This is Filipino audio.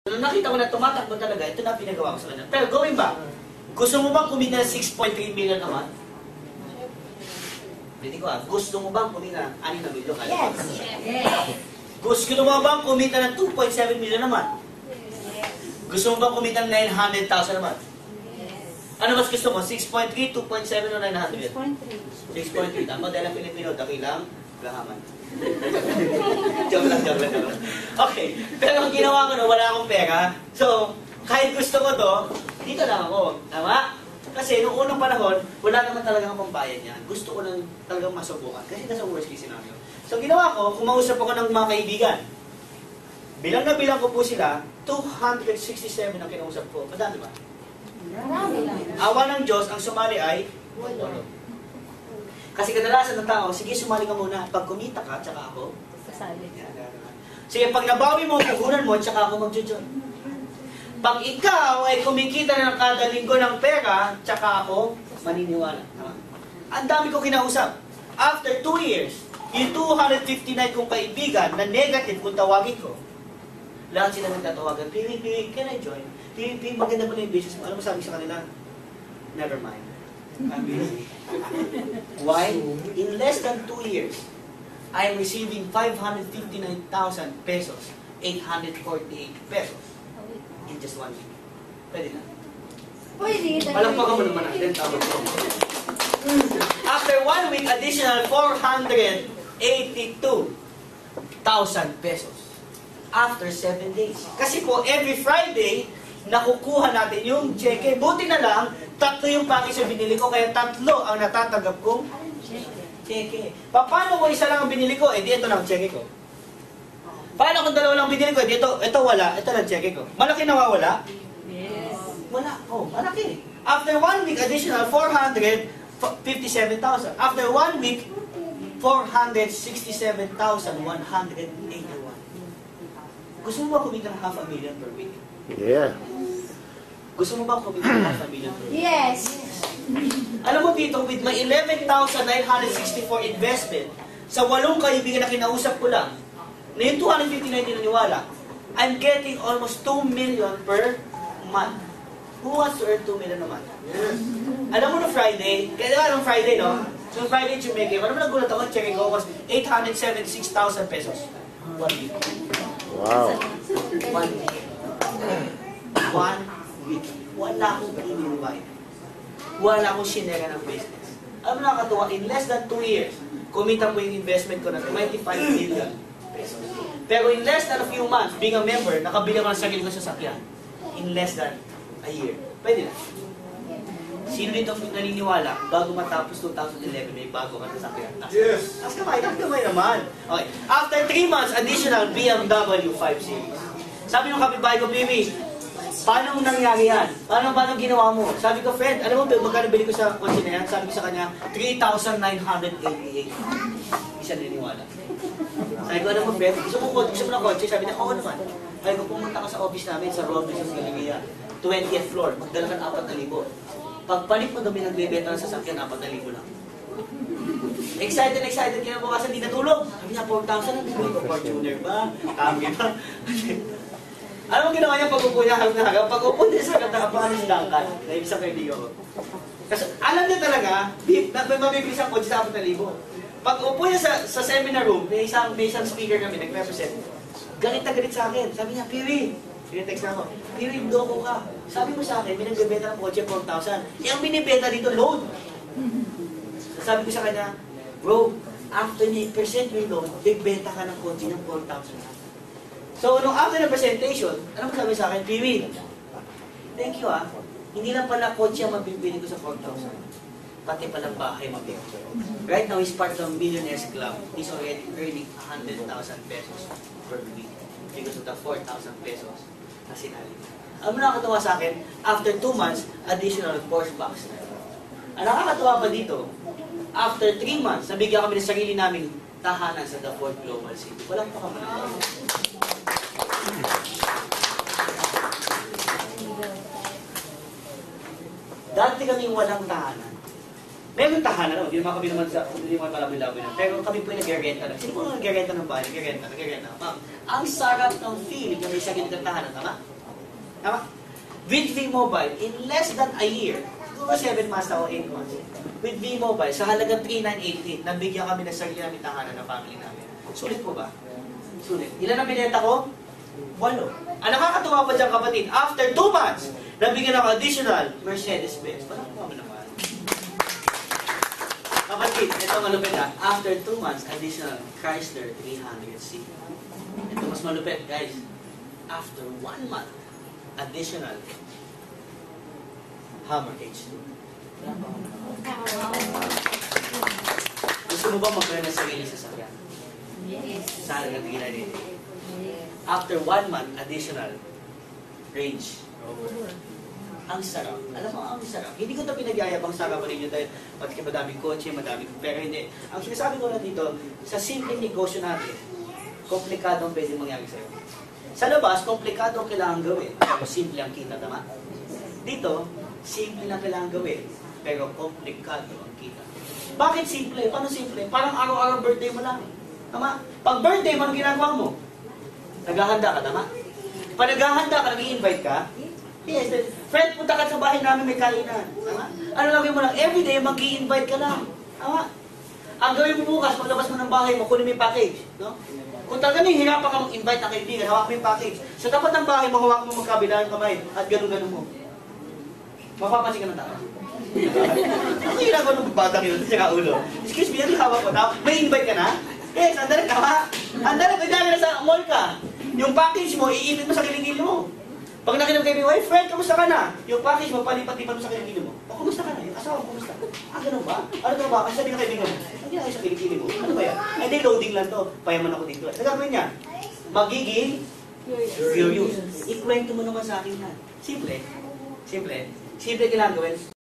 Nung nakita ko na tumatakbo talaga, ito na pinagawa ko sa kanya. Pero going back, gusto mo bang kumita ng 6.3 million a month? Hindi ko gusto mo bang kumita ng 6 na milyon? Yes. Gusto mo bang kumita ng 2.7 million a month? Gusto mo bang kumita ng 900,000 a month? Ano mas gusto mo? 6.3, 2.7 o 900? 6.3. Tama, dahil ang Pilipino, dakilang gahaman. joke lang. Okay, pero ang ginawa ko na, wala akong pera. So, kahit gusto ko to, dito lang ako. Tama? Kasi nung unang panahon, wala naman talagang pambayad yan. Gusto ko lang talagang masubukan. Kasi nasa worst case scenario. So, ginawa ko, kumausap ako ng mga kaibigan. Bilang na bilang ko po sila, 267 ang kinausap ko. Madami ba? Awa ng Diyos, ang sumali ay walo. Kasi kadalasan ng tao, sige, sumali ka muna. Pag kumita ka, tsaka ako. Sige, pag nabawi mo, puhunan mo, tsaka ako mag-join. Pag ikaw ay kumikita na ng kada linggo ng pera, tsaka ako maniniwala. Ang dami ko kinausap. After 2 years, yung 259 kong kaibigan na negative kung tawagin ko, lahat sila nagtatawagan, Pili, can I join? Pili, maganda mo na yung business mo. Ano mo sabi sa kanila? Never mind. I'm busy. Why? In less than 2 years, I am receiving 559,000 pesos, 848 pesos in just 1 week. Pwede na. Pwede. Palagpagan mo naman natin. After 1 week, additional 482,000 pesos. After 7 days. Kasi po, every Friday, nakukuha natin yung cheque. Buti na lang, 3 yung package na binili ko, kaya 3 ang natatanggap kong cheque. Paano kung isa lang ang binili ko? Eh, di ito lang cheque ko. Paano kung 2 lang binili ko? Eh, di ito wala. Ito lang cheque ko. Malaki nawawala? Yes. Wala. Oh, malaki. After 1 week, additional 457,000. After 1 week, 467,181. Gusto mo ba kumita ng 500,000 per week? Yeah. Gusto mo ba kumita ng 500,000 per week? Yes. Alam mo dito, with my 11,964 investment, sa 8 kaibigan na kinausap ko lang, na yung 259 dinaniwala, I'm getting almost 2 million per month. Who wants to earn 2 million a month? Alam mo no Friday, kaya diba nung Friday, no? So Friday, Jamaica, alam mo nagulat ako, check ko was 876,000 pesos. 1 week. Wow. 1 week. 1 week. Wala akong iniway. Wala akong sinera ng business. Alam mo nakakatuwa, in less than 2 years, kumita po yung investment ko ng 25 million pesos. Pero in less than a few months, being a member, nakabili ko ng sarili ko sa sakyan. In less than a year. Pwede na. Sino dito naniniwala, bago matapos 2011, may bago ka na sakyan? Yes. As kamay naman. Okay. After 3 months, additional BMW 5 Series. Sabi ng kapitbahay ko, Bibi, paano nangyari yan? Paano ginawa mo? Sabi ko, friend, alam mo, magkano bili ko sa kotse na yan? Sabi ko sa kanya, 3,988. Isa naniniwala. Sabi ko, alam mo, friend, gusto mo ng kotse? Sabi niya, oo naman. Sabi ko, pumunta ka sa office namin sa Robinsons Galleria, 20th floor, magdala ka ng 4,000. Pagpalit mo kami nagbebenta ng sasakyan, 4,000 lang. Excited kinabukasan, di natulog. Sabi niya, 4,000 ang bibili ko. Fortuner ba? Kami ba? Alam mo ginawa niya pag-upo niya hanggang pag-upo niya sa katapahan ng Duncan, na isang kaibigan ko. Kasi alam niya talaga, may mabibili siyang kotse sa 4,000. Pag-upo niya sa seminar room, may isang speaker kami, nag-represent. Galit na galit sa akin. Sabi niya, Piri, text na ako, Piri, loko ka. Sabi mo sa akin, may nagbebenta ng kotse 4,000. Eh, ang binibenta dito, loan. Sabi ko sa kanya, bro, after ni percent yung loan, bigbenta ka ng kotse ng 4,000. So, nung after the presentation, ano sabi sa akin? Piwi, thank you Hindi lang pala kotse ang mabibili ko sa 4,000. Pati palang bahay mabibili ko. Right now, he's part of Millionaires Club. He's already earning 100,000 pesos per week because of the 4,000 pesos na sinali. Ang nakakatawa sa akin, after 2 months, additional Porsche box. Ang nakakatawa pa dito, after 3 months, nabigyan kami ng sarili namin tahanan sa The Ford Global City. Walang pa kami. Dati kaming walang tahanan. Meron tahanan, hindi naman kami hindi naman palaboy-laboy na. Pero kami po yung nag-renta Sino po nag-renta ng bahay? Nag-renta. Ma'am, ang sarap ng feeling na may sarili ng tahanan, tama? Tama? With V-Mobile, in less than a year, siguro 7 months o 8 months, with V-Mobile, sa halagang 3,988, nabigyan kami ng sarili namin tahanan ng family namin. Sulit po ba? Sulit. Ilan ang binenta ko? 8. Ang nakakatuwa pa dyan, kapatid, after 2 months, nabigyan ako additional Mercedes-Benz. Parang kami naman. Kapatid, ito malupit ha. After 2 months, additional Chrysler 300C. Ito mas malupit, guys. After 1 month, additional Hummer H2. Gusto mo ba magkaroon ng sarili sa sakyan? Yes. Sa halagang 3,988. After 1 month, additional Range Rover. Ang sarap. Alam mo, ang sarap. Hindi ko ito pinagyayabang sa kapanin nyo dahil pati madaming kotse, madaming pero hindi. Ang sinasabi ko na dito, sa simpleng negosyo natin, komplikado ang pwede mangyari sa'yo. Sa labas, komplikado ang kailangan gawin, pero simple ang kita, tama? Dito, simple lang kailangan gawin, pero komplikado ang kita. Bakit simple? Paano simple? Parang araw-araw birthday mo lang. Tama? Pag birthday mo, anong ginagawa mo? Naghahanda ka, tama? Pag naghahanda ka, nag-i-invite ka? Yes. Friend, punta ka sa bahay namin, may kainan. Tama? Ano lagay mo lang? Everyday, mag-i-invite ka lang. Tama? Ang gawin mo bukas, paglabas mo ng bahay mo, kunin mo yung package. No? Kung talaga hirapan ka mag-invite ng kaibigan, hawak mo yung package. Sa tapat ng bahay mo, hawak mo magkabilang kamay at ganun-ganun mo. Mapapansin ka ng tao. Ang ginagawa ng batang yun, sa ulo. Excuse me, ano yung hawak ko? May invite ka na? Yes, andala ka ha? Andala na sa mall ka. Yung package mo, iipit mo sa kiligili mo. Pag nakinig kayo, "Hey friend, kamusta ka na?" Yung package mo, palipat-lipat mo sa kiligili mo. "O, kamusta ka na? Yung asawa mo, kamusta?" "Ah, ganun ba? Ano to ba?" Kasi sabi ng kaibigan mo, "Hindi ako sa kiligili mo." "Ano ba yan?" "Ay, di loading lang to. Payaman ako dito." Sa gagawin niya, magiging furious. Ikwento mo naman sa akin yan. Simple. Simple. Simple kailangan gawin.